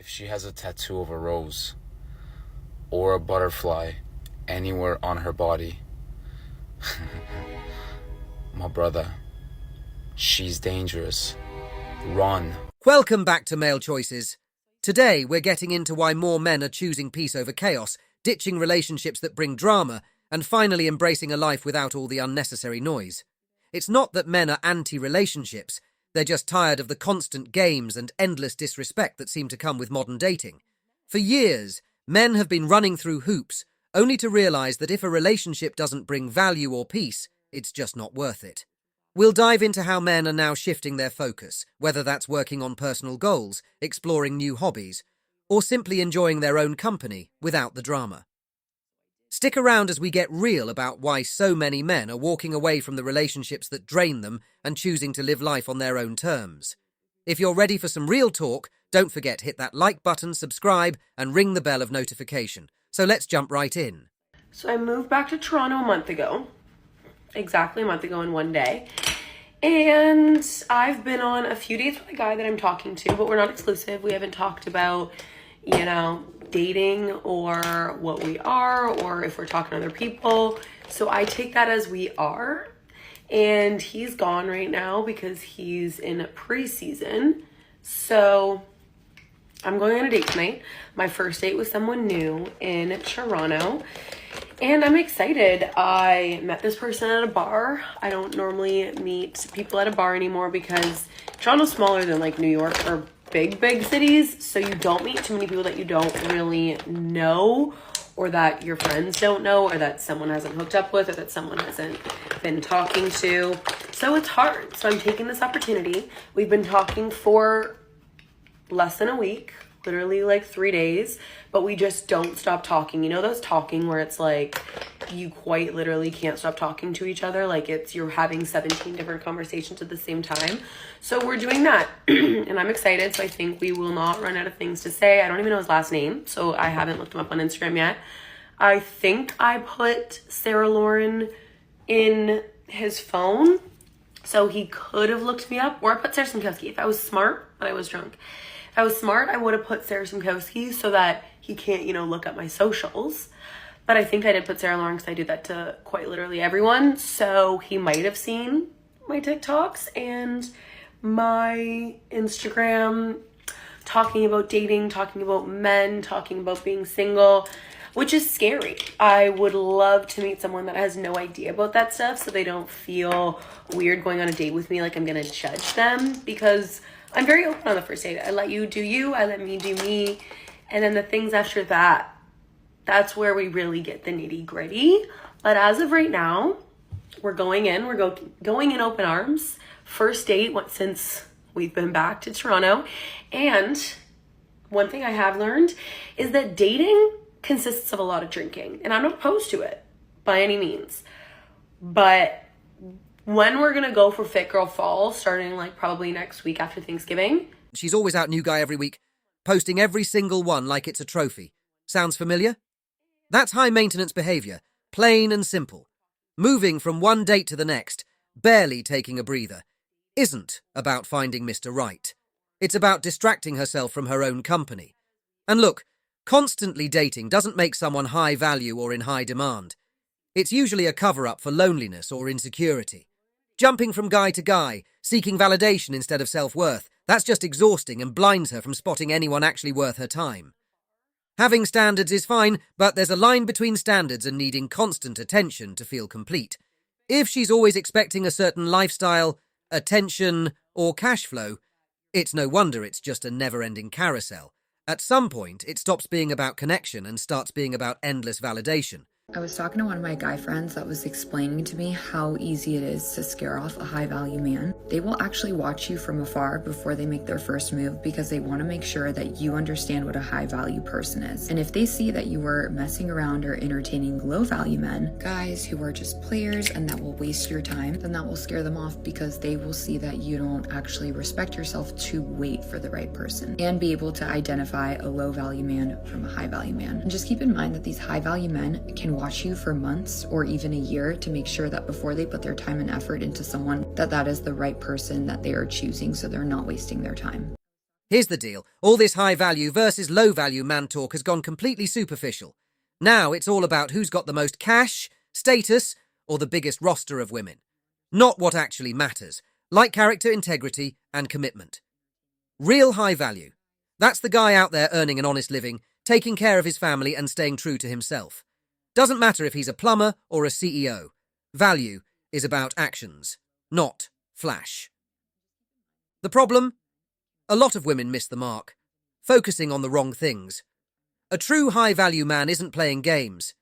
she has a tattoo of a rose or a butterfly anywhere on her body, my brother, she's dangerous. Run. Welcome back to Male Choices. Today, we're getting into why more men are choosing peace over chaos, ditching relationships that bring drama, and finally embracing a life without all the unnecessary noise. It's not that men are anti-relationships, they're just tired of the constant games and endless disrespect that seem to come with modern dating. For years, men have been running through hoops, only to realize that if a relationship doesn't bring value or peace, it's just not worth it. We'll dive into how men are now shifting their focus, whether that's working on personal goals, exploring new hobbies, or simply enjoying their own company without the drama. Stick around as we get real about why so many men are walking away from the relationships that drain them and choosing to live life on their own terms. If you're ready for some real talk, don't forget hit that like button, subscribe, and ring the bell of notification. So let's jump right in. So I moved back to Toronto a month ago, exactly a month ago in one day. And I've been on a few dates with a guy that I'm talking to, but we're not exclusive. We haven't talked about, dating or what we are or if we're talking to other people. So I take that as we are. And he's gone right now because he's in preseason. So I'm going on a date tonight. My first date with someone new in Toronto. And I'm excited. I met this person at a bar. I don't normally meet people at a bar anymore because Toronto's smaller than like New York or big cities. So you don't meet too many people that you don't really know or that your friends don't know or that someone hasn't hooked up with or that someone hasn't been talking to. So it's hard. So I'm taking this opportunity. We've been talking for less than a week, literally like 3 days, but we just don't stop talking. You know those talking where it's like you quite literally can't stop talking to each other, like you're having 17 different conversations at the same time. So we're doing that and I'm excited. So I think we will not run out of things to say. I don't even know his last name, so I haven't looked him up on Instagram yet. I think I put Sarah Lauren in his phone, so he could have looked me up, or I put Sarah Simkowski if I was smart, but I was drunk. If I was smart, I would have put Sarah Simkowski so that he can't, look up my socials. But I think I did put Sarah Lauren because I do that to quite literally everyone. So he might have seen my TikToks and my Instagram talking about dating, talking about men, talking about being single, which is scary. I would love to meet someone that has no idea about that stuff so they don't feel weird going on a date with me like I'm going to judge them, because I'm very open on the first date. I let you do you, I let me do me. And then the things after that, that's where we really get the nitty gritty. But as of right now, we're going in, going in open arms. First date since we've been back to Toronto. And one thing I have learned is that dating consists of a lot of drinking. And I'm not opposed to it by any means. But when we're gonna go for Fit Girl Fall, starting like probably next week after Thanksgiving. She's always out new guy every week, posting every single one like it's a trophy. Sounds familiar? That's high maintenance behavior, plain and simple. Moving from one date to the next, barely taking a breather, isn't about finding Mr. Right. It's about distracting herself from her own company. And look, constantly dating doesn't make someone high value or in high demand. It's usually a cover-up for loneliness or insecurity. Jumping from guy to guy, seeking validation instead of self-worth, that's just exhausting and blinds her from spotting anyone actually worth her time. Having standards is fine, but there's a line between standards and needing constant attention to feel complete. If she's always expecting a certain lifestyle, attention, or cash flow, it's no wonder it's just a never-ending carousel. At some point, it stops being about connection and starts being about endless validation. I was talking to one of my guy friends that was explaining to me how easy it is to scare off a high-value man. They will actually watch you from afar before they make their first move because they want to make sure that you understand what a high-value person is. And if they see that you were messing around or entertaining low-value men, guys who are just players and that will waste your time, then that will scare them off because they will see that you don't actually respect yourself to wait for the right person and be able to identify a low-value man from a high-value man. And just keep in mind that these high-value men can watch you for months or even a year to make sure that before they put their time and effort into someone, that is the right person that they are choosing so they're not wasting their time. Here's the deal. All this high-value versus low-value man talk has gone completely superficial. Now it's all about who's got the most cash, status, or the biggest roster of women. Not what actually matters, like character, integrity, and commitment. Real high value. That's the guy out there earning an honest living, taking care of his family and staying true to himself. Doesn't matter if he's a plumber or a CEO. Value is about actions, not flash. The problem? A lot of women miss the mark, focusing on the wrong things. A true high-value man isn't playing games.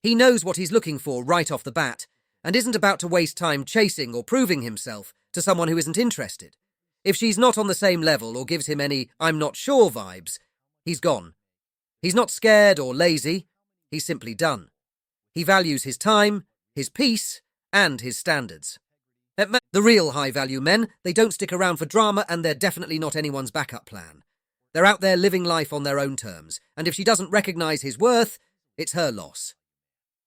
He knows what he's looking for right off the bat, and isn't about to waste time chasing or proving himself to someone who isn't interested. If she's not on the same level or gives him any "I'm not sure" vibes, he's gone. He's not scared or lazy, he's simply done. He values his time, his peace, and his standards. The real high-value men, they don't stick around for drama, and they're definitely not anyone's backup plan. They're out there living life on their own terms, and if she doesn't recognize his worth, it's her loss.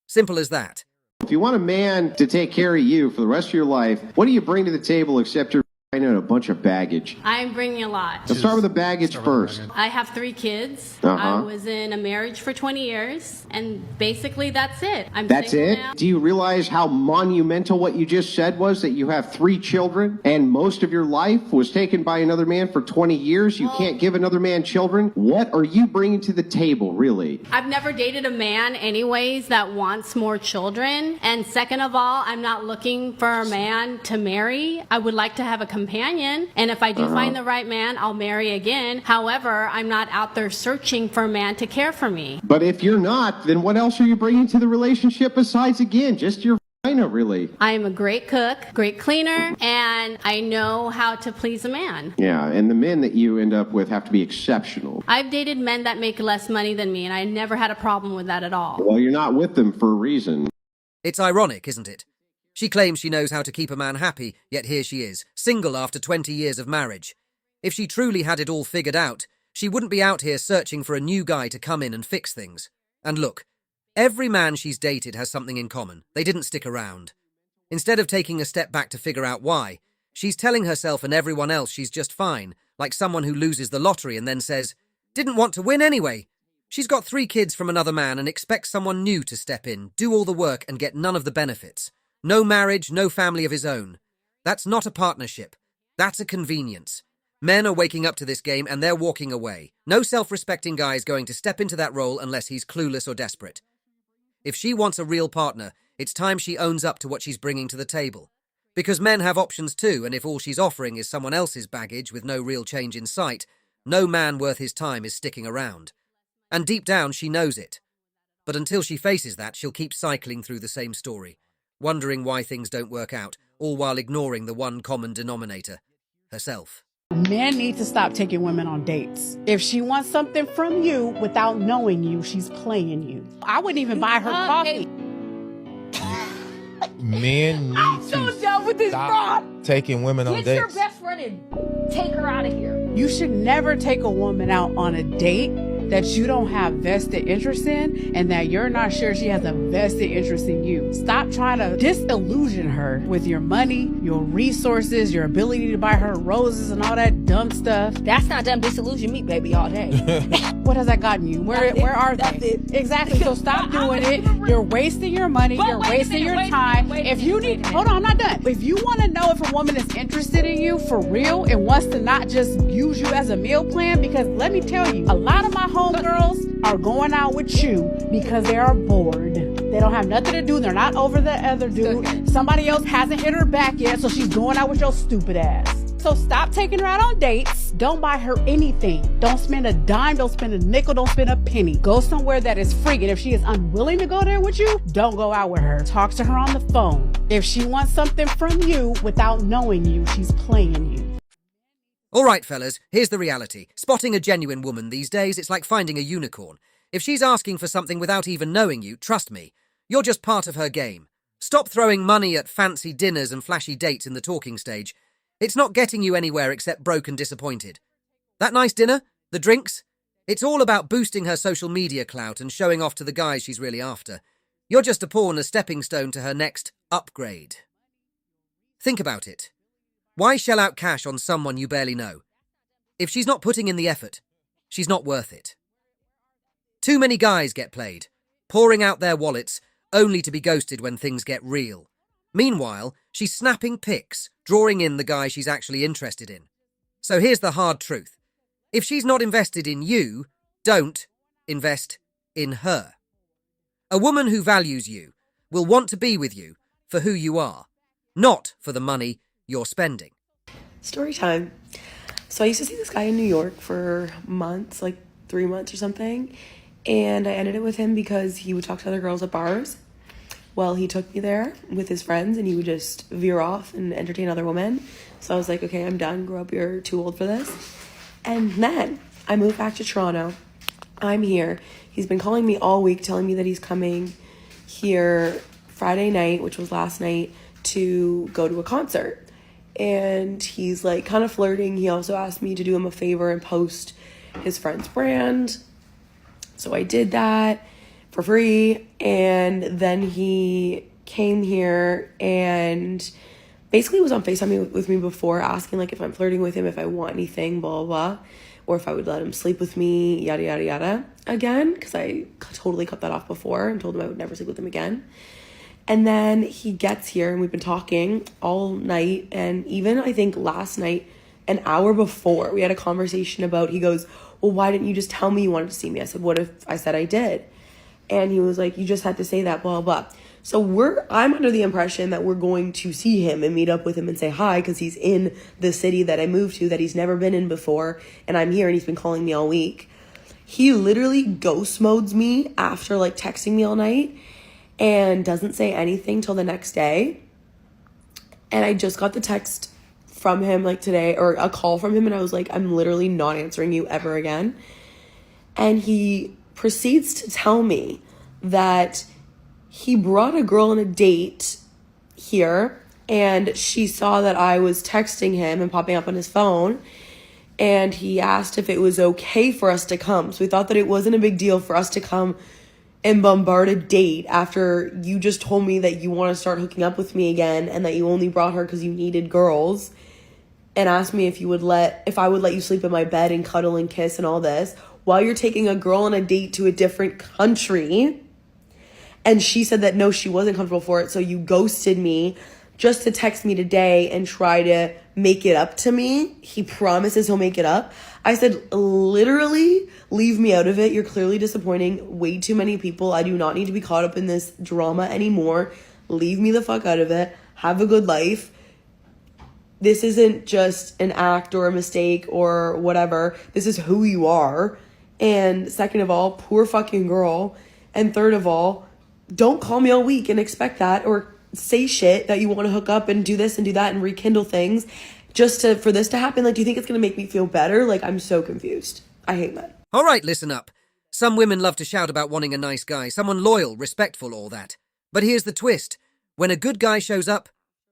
Simple as that. If you want a man to take care of you for the rest of your life, what do you bring to the table except your and a bunch of baggage? I'm bringing a lot. Let's start with the baggage first. I have 3 kids. I was in a marriage for 20 years, and basically that's it. That's it? Now. Do you realize how monumental what you just said was, that you have 3 children and most of your life was taken by another man for 20 years? You can't give another man children? What are you bringing to the table, really? I've never dated a man anyways that wants more children. And second of all, I'm not looking for a man to marry. I would like to have a companion, and if I do find the right man, I'll marry again. However, I'm not out there searching for a man to care for me. But if you're not, then what else are you bringing to the relationship besides, again, just your vagina, really? I am a great cook, great cleaner, and I know how to please a man. Yeah, and the men that you end up with have to be exceptional. I've dated men that make less money than me, and I never had a problem with that at all. Well, you're not with them for a reason. It's ironic, isn't it? She claims she knows how to keep a man happy, yet here she is, single after 20 years of marriage. If she truly had it all figured out, she wouldn't be out here searching for a new guy to come in and fix things. And look, every man she's dated has something in common. They didn't stick around. Instead of taking a step back to figure out why, she's telling herself and everyone else she's just fine, like someone who loses the lottery and then says, "Didn't want to win anyway." She's got 3 kids from another man and expects someone new to step in, do all the work and get none of the benefits. No marriage, no family of his own. That's not a partnership. That's a convenience. Men are waking up to this game and they're walking away. No self-respecting guy is going to step into that role unless he's clueless or desperate. If she wants a real partner, it's time she owns up to what she's bringing to the table. Because men have options too, and if all she's offering is someone else's baggage with no real change in sight, no man worth his time is sticking around. And deep down, she knows it. But until she faces that, she'll keep cycling through the same story, wondering why things don't work out, all while ignoring the one common denominator, herself. Men need to stop taking women on dates. If she wants something from you without knowing you, she's playing you. I wouldn't even buy her coffee. Men need to done with this stop taking women on dates. Get your best friend and take her out of here. You should never take a woman out on a date that you don't have vested interest in and that you're not sure she has a vested interest in you. Stop trying to disillusion her with your money, your resources, your ability to buy her roses and all that dumb stuff. That's not done disillusion me, baby, all day. What has that gotten you? Where are they? Exactly. So stop doing it. You're wasting your money. You're wasting your time. If you need, hold on, I'm not done. If you want to know if a woman is interested in you for real and wants to not just use you as a meal plan, because let me tell you, a lot of my homegirls are going out with you because they are bored. They don't have nothing to do. They're not over the other dude. Somebody else hasn't hit her back yet, so she's going out with your stupid ass. So stop taking her out on dates. Don't buy her anything. Don't spend a dime. Don't spend a nickel. Don't spend a penny. Go somewhere that is free. And if she is unwilling to go there with you, don't go out with her. Talk to her on the phone. If she wants something from you without knowing you, she's playing you. All right, fellas, here's the reality. Spotting a genuine woman these days, it's like finding a unicorn. If she's asking for something without even knowing you, trust me, you're just part of her game. Stop throwing money at fancy dinners and flashy dates in the talking stage. It's not getting you anywhere except broke and disappointed. That nice dinner? The drinks? It's all about boosting her social media clout and showing off to the guys she's really after. You're just a pawn, a stepping stone to her next upgrade. Think about it. Why shell out cash on someone you barely know? If she's not putting in the effort, she's not worth it. Too many guys get played, pouring out their wallets only to be ghosted when things get real. Meanwhile, she's snapping pics, drawing in the guy she's actually interested in. So here's the hard truth. If she's not invested in you, don't invest in her. A woman who values you will want to be with you for who you are, not for the money you're spending. Story time. So I used to see this guy in New York for months, like 3 months or something. And I ended it with him because he would talk to other girls at bars. Well, he took me there with his friends and he would just veer off and entertain other women. So I was like, okay, I'm done. Grow up. You're too old for this. And then I moved back to Toronto. I'm here. He's been calling me all week, telling me that he's coming here Friday night, which was last night, to go to a concert. And he's like kind of flirting. He also asked me to do him a favor and post his friend's brand. So I did that for free. And then he came here and basically was on FaceTime with me before, asking like if I'm flirting with him, if I want anything, blah, blah, blah, or if I would let him sleep with me, yada, yada, yada, again, because I totally cut that off before and told him I would never sleep with him again. And then he gets here and we've been talking all night. And even I think last night, an hour before, we had a conversation about, he goes, well, why didn't you just tell me you wanted to see me? I said, what if I said I did? And he was like, you just had to say that, blah, blah. So I'm under the impression that we're going to see him and meet up with him and say hi, because he's in the city that I moved to that he's never been in before. And I'm here and he's been calling me all week. He literally ghost modes me after like texting me all night and doesn't say anything till the next day. And I just got the text from him like today, or a call from him, and I was like, I'm literally not answering you ever again. And he proceeds to tell me that he brought a girl on a date here and she saw that I was texting him and popping up on his phone, and he asked if it was okay for us to come. So we thought that it wasn't a big deal for us to come and bombard a date after you just told me that you want to start hooking up with me again and that you only brought her because you needed girls, and asked me if I would let you sleep in my bed and cuddle and kiss and all this while you're taking a girl on a date to a different country. And she said that no, she wasn't comfortable for it. So you ghosted me just to text me today and try to make it up to me. He promises he'll make it up. I said, literally, leave me out of it. You're clearly disappointing way too many people. I do not need to be caught up in this drama anymore. Leave me the fuck out of it. Have a good life. This isn't just an act or a mistake or whatever. This is who you are. And second of all, poor fucking girl. And third of all, don't call me all week and expect that, or say shit that you want to hook up and do this and do that and rekindle things just for this to happen. Like, do you think it's going to make me feel better? Like, I'm so confused. I hate men. All right, listen up. Some women love to shout about wanting a nice guy, someone loyal, respectful, all that. But here's the twist. When a good guy shows up,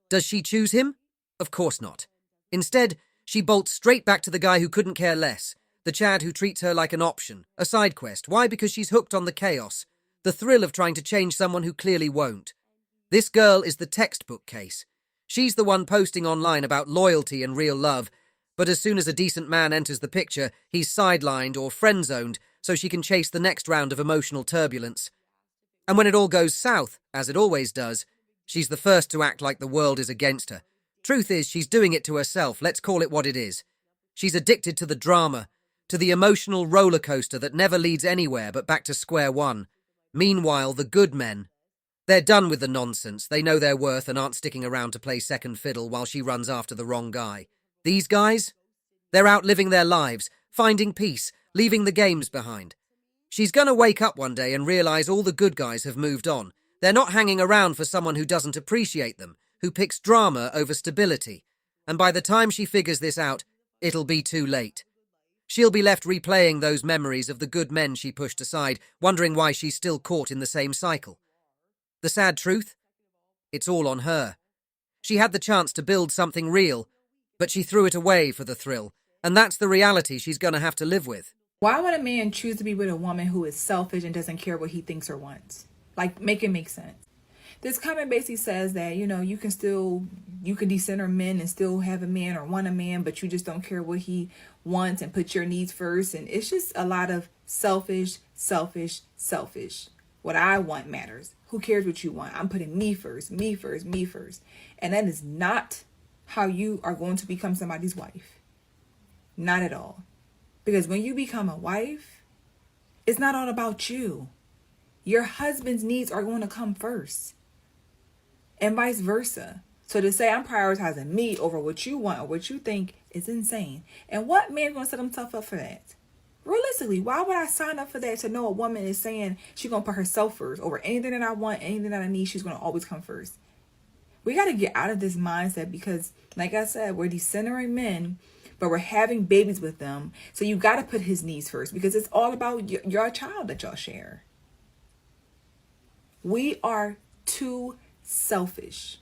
does she choose him? Of course not. Instead, she bolts straight back to the guy who couldn't care less, the Chad who treats her like an option, a side quest. Why? Because she's hooked on the chaos, the thrill of trying to change someone who clearly won't. This girl is the textbook case. She's the one posting online about loyalty and real love, but as soon as a decent man enters the picture, he's sidelined or friend-zoned so she can chase the next round of emotional turbulence. And when it all goes south, as it always does, she's the first to act like the world is against her. Truth is, she's doing it to herself. Let's call it what it is. She's addicted to the drama, to the emotional roller coaster that never leads anywhere but back to square one. Meanwhile, the good men, they're done with the nonsense. They know their worth and aren't sticking around to play second fiddle while she runs after the wrong guy. These guys, they're out living their lives, finding peace, leaving the games behind. She's gonna wake up one day and realize all the good guys have moved on. They're not hanging around for someone who doesn't appreciate them, who picks drama over stability. And by the time she figures this out, it'll be too late. She'll be left replaying those memories of the good men she pushed aside, wondering why she's still caught in the same cycle. The sad truth? It's all on her. She had the chance to build something real, but she threw it away for the thrill, and that's the reality she's gonna have to live with. Why would a man choose to be with a woman who is selfish and doesn't care what he thinks or wants? Like, make it make sense. This comment basically says that, you know, you can decenter men and still have a man or want a man, but you just don't care what he wants and put your needs first. And it's just a lot of selfish. What I want matters. Who cares what you want? I'm putting me first. And that is not how you are going to become somebody's wife. Not at all. Because when you become a wife, it's not all about you. Your husband's needs are going to come first. And vice versa. So to say I'm prioritizing me over what you want or what you think is insane. And what man is going to set himself up for that? Realistically, why would I sign up for that, to know a woman is saying she's going to put herself first over anything that I want, anything that I need, she's going to always come first? We got to get out of this mindset because, like I said, we're decentering men, but we're having babies with them. So you got to put his needs first because it's all about your child that y'all share. We are too selfish.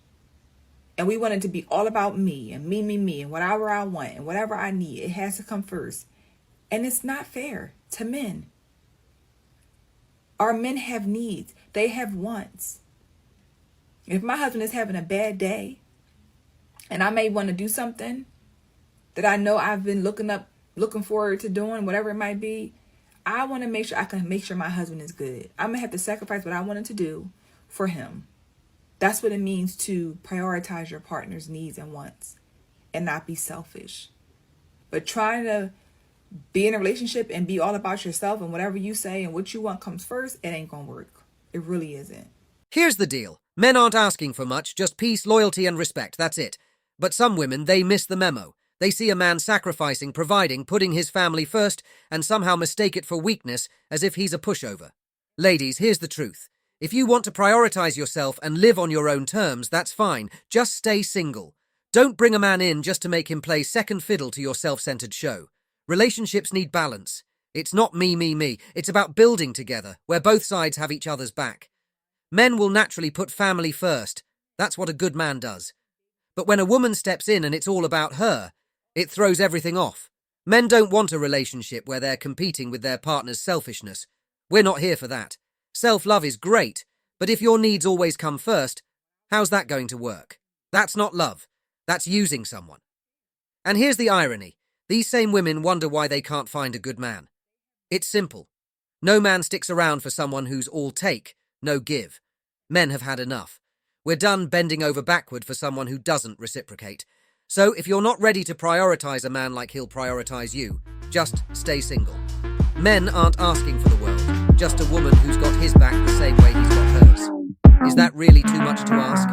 And we want it to be all about me and me and whatever I want and whatever I need. It has to come first. And it's not fair to men. Our men have needs. They have wants. If my husband is having a bad day and I may want to do something that I know I've been looking forward to doing, whatever it might be, I want to make sure I can make sure my husband is good. I'm going to have to sacrifice what I wanted to do for him. That's what it means to prioritize your partner's needs and wants and not be selfish. But trying to be in a relationship and be all about yourself and whatever you say and what you want comes first, it ain't going to work. It really isn't. Here's the deal. Men aren't asking for much, just peace, loyalty, and respect. That's it. But some women, they miss the memo. They see a man sacrificing, providing, putting his family first, and somehow mistake it for weakness as if he's a pushover. Ladies, here's the truth. If you want to prioritize yourself and live on your own terms, that's fine. Just stay single. Don't bring a man in just to make him play second fiddle to your self-centered show. Relationships need balance. It's not me. It's about building together, where both sides have each other's back. Men will naturally put family first. That's what a good man does. But when a woman steps in and it's all about her, it throws everything off. Men don't want a relationship where they're competing with their partner's selfishness. We're not here for that. Self-love is great, but if your needs always come first, how's that going to work? That's not love. That's using someone. And here's the irony. These same women wonder why they can't find a good man. It's simple. No man sticks around for someone who's all take, no give. Men have had enough. We're done bending over backward for someone who doesn't reciprocate. So if you're not ready to prioritize a man like he'll prioritize you, just stay single. Men aren't asking for the world, just a woman who's got his back the same way he's got hers. Is that really too much to ask?